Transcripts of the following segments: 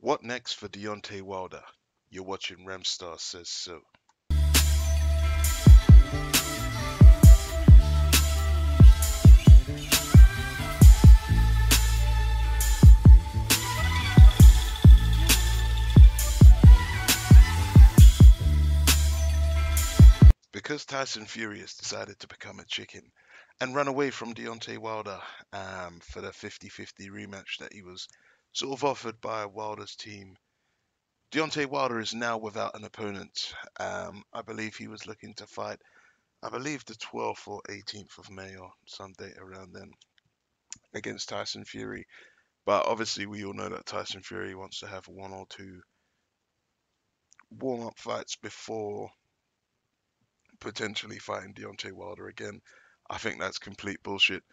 What next for Deontay Wilder? You're watching Remstar Says So. Because Tyson Fury has decided to become a chicken and run away from Deontay Wilder for the 50-50 rematch that he was sort of offered by Wilder's team, Deontay Wilder is now without an opponent. I believe he was looking to fight, I believe the 12th or 18th of May or some date around then against Tyson Fury. But obviously, we all know that Tyson Fury wants to have one or two warm up fights before potentially fighting Deontay Wilder again. I think that's complete bullshit.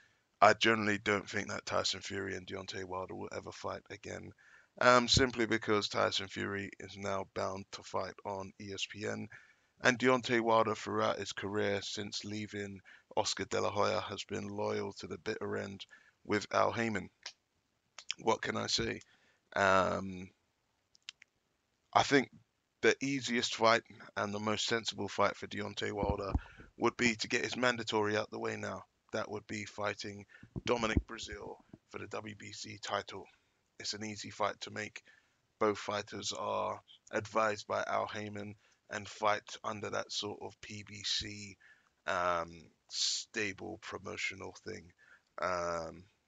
I generally don't think that Tyson Fury and Deontay Wilder will ever fight again. Simply because Tyson Fury is now bound to fight on ESPN, and Deontay Wilder, throughout his career since leaving Oscar De La Hoya, has been loyal to the bitter end with Al Heyman. What can I say? Um, I think the easiest fight and the most sensible fight for Deontay Wilder would be to get his mandatory out the way now. That would be fighting Dominic Brazil for the WBC title. It's an easy fight to make. Both fighters are advised by Al Heyman and fight under that sort of PBC stable promotional thing.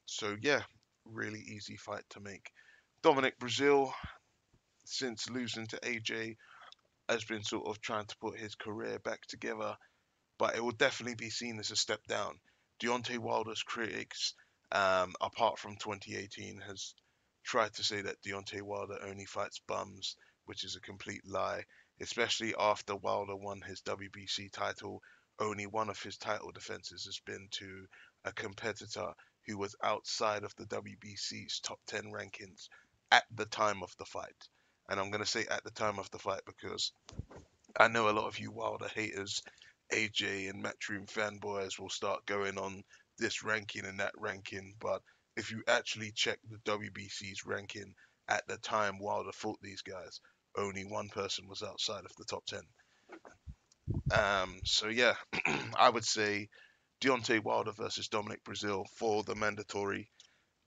So yeah, really easy fight to make. Dominic Brazil, since losing to AJ, has been sort of trying to put his career back together, but it will definitely be seen as a step down. Deontay Wilder's critics, apart from 2018, has tried to say that Deontay Wilder only fights bums, which is a complete lie, especially after Wilder won his WBC title. Only one of his title defenses has been to a competitor who was outside of the WBC's top 10 rankings at the time of the fight. And I'm going to say at the time of the fight because I know a lot of you Wilder haters, AJ and Matchroom fanboys will start going on this ranking and that ranking, but if you actually check the WBC's ranking at the time Wilder fought these guys, only one person was outside of the top 10. So yeah, I would say Deontay Wilder versus Dominic Brazil for the mandatory.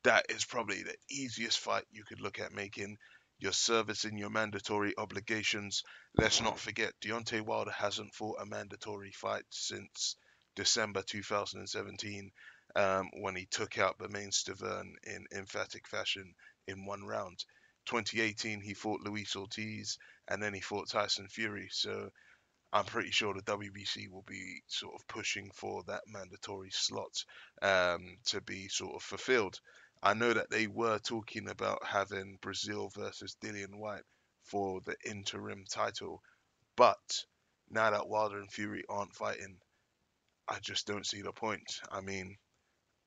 That is probably the easiest fight you could look at making. You're servicing your mandatory obligations. Let's not forget, Deontay Wilder hasn't fought a mandatory fight since December 2017, when he took out Bermane Stiverne in emphatic fashion in one round. 2018, he fought Luis Ortiz, and then he fought Tyson Fury. So I'm pretty sure the WBC will be sort of pushing for that mandatory slot to be sort of fulfilled. I know that they were talking about having Brazil versus Dillian White for the interim title, but now that Wilder and Fury aren't fighting, I just don't see the point. I mean,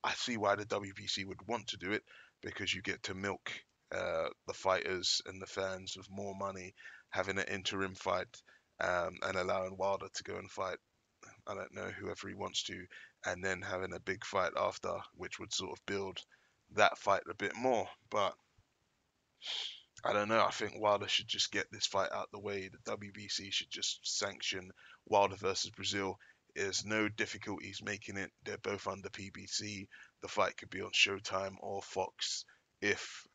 I see why the WBC would want to do it because you get to milk the fighters and the fans with more money having an interim fight and allowing Wilder to go and fight, I don't know, whoever he wants to, and then having a big fight after, which would sort of build that fight a bit more. But I don't know. I think Wilder should just get this fight out the way. The WBC should just sanction Wilder versus Brazil. There's no difficulties making it. They're both under PBC. The fight could be on Showtime or Fox if,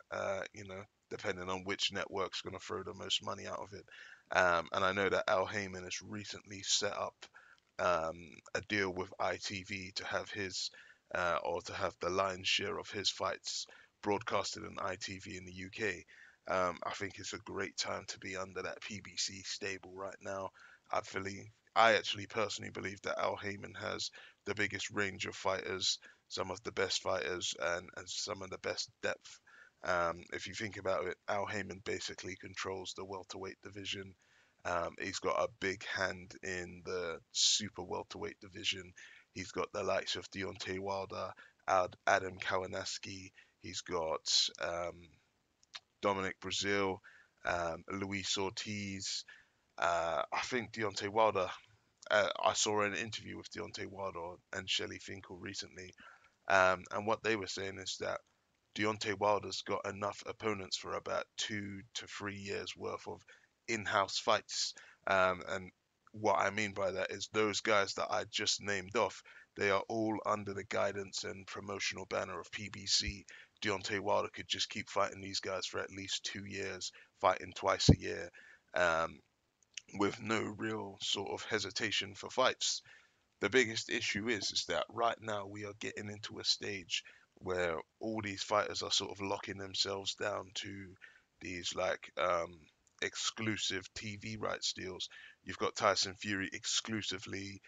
depending on which network's going to throw the most money out of it. And I know that Al Heyman has recently set up a deal with ITV to have his, or to have the lion's share of his fights broadcasted on ITV in the UK. I think it's a great time to be under that PBC stable right now. I actually personally believe that Al Heyman has the biggest range of fighters, some of the best fighters, and some of the best depth. If you think about it, Al Heyman basically controls the welterweight division. He's got a big hand in the super welterweight division. He's got the likes of Deontay Wilder, Adam Kawanaski. He's got Dominic Brazil, Luis Ortiz. I think Deontay Wilder. I saw an interview with Deontay Wilder and Shelley Finkel recently, and what they were saying is that Deontay Wilder's got enough opponents for about 2 to 3 years worth of in-house fights. And what I mean by that is those guys that I just named off, they are all under the guidance and promotional banner of PBC. Deontay Wilder could just keep fighting these guys for at least 2 years, fighting twice a year, um, with no real sort of hesitation for fights. The biggest issue is that right now we are getting into a stage where all these fighters are sort of locking themselves down to these like exclusive TV rights deals. You've got Tyson Fury exclusively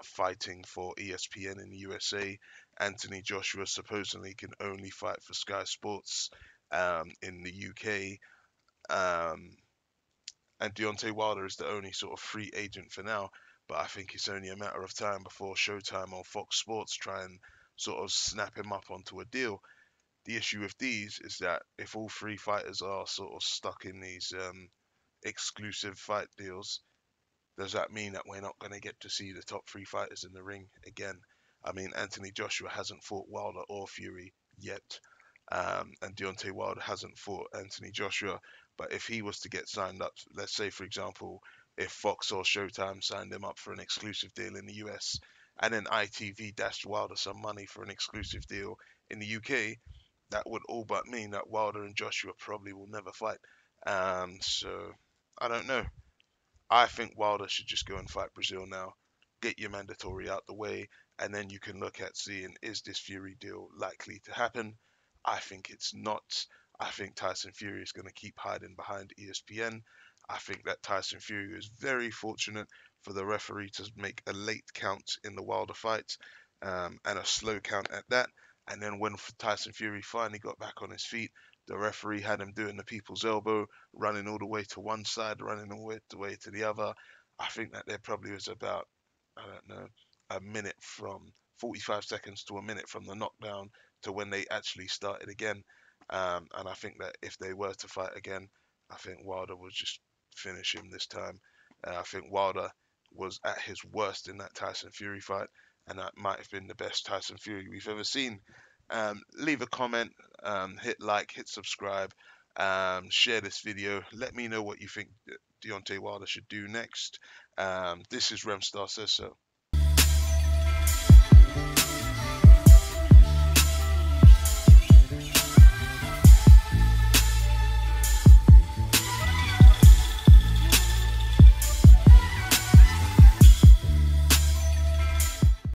fighting for ESPN in the USA. Anthony Joshua supposedly can only fight for Sky Sports in the UK. Um, and Deontay Wilder is the only sort of free agent for now. But I think it's only a matter of time before Showtime or Fox Sports try and sort of snap him up onto a deal. The issue with these is that if all three fighters are sort of stuck in these exclusive fight deals, does that mean that we're not going to get to see the top three fighters in the ring again? I mean, Anthony Joshua hasn't fought Wilder or Fury yet, and Deontay Wilder hasn't fought Anthony Joshua. But if he was to get signed up, let's say, for example, if Fox or Showtime signed him up for an exclusive deal in the US, and then ITV dashed Wilder some money for an exclusive deal in the UK, that would all but mean that Wilder and Joshua probably will never fight. So I don't know. I think Wilder should just go and fight Brazil now, get your mandatory out the way, and then you can look at seeing, is this Fury deal likely to happen? I think it's not. I think Tyson Fury is going to keep hiding behind ESPN. I think that Tyson Fury is very fortunate for the referee to make a late count in the Wilder fight, and a slow count at that. And then when Tyson Fury finally got back on his feet, the referee had him doing the people's elbow, running all the way to one side, running all the way to the other. I think that there probably was about, I don't know, a minute from 45 seconds to a minute from the knockdown to when they actually started again. And I think that if they were to fight again, I think Wilder would just finish him this time. I think Wilder was at his worst in that Tyson Fury fight, and that might have been the best Tyson Fury we've ever seen. Leave a comment, hit like, hit subscribe, share this video. Let me know what you think Deontay Wilder should do next. This is Remstar Says So.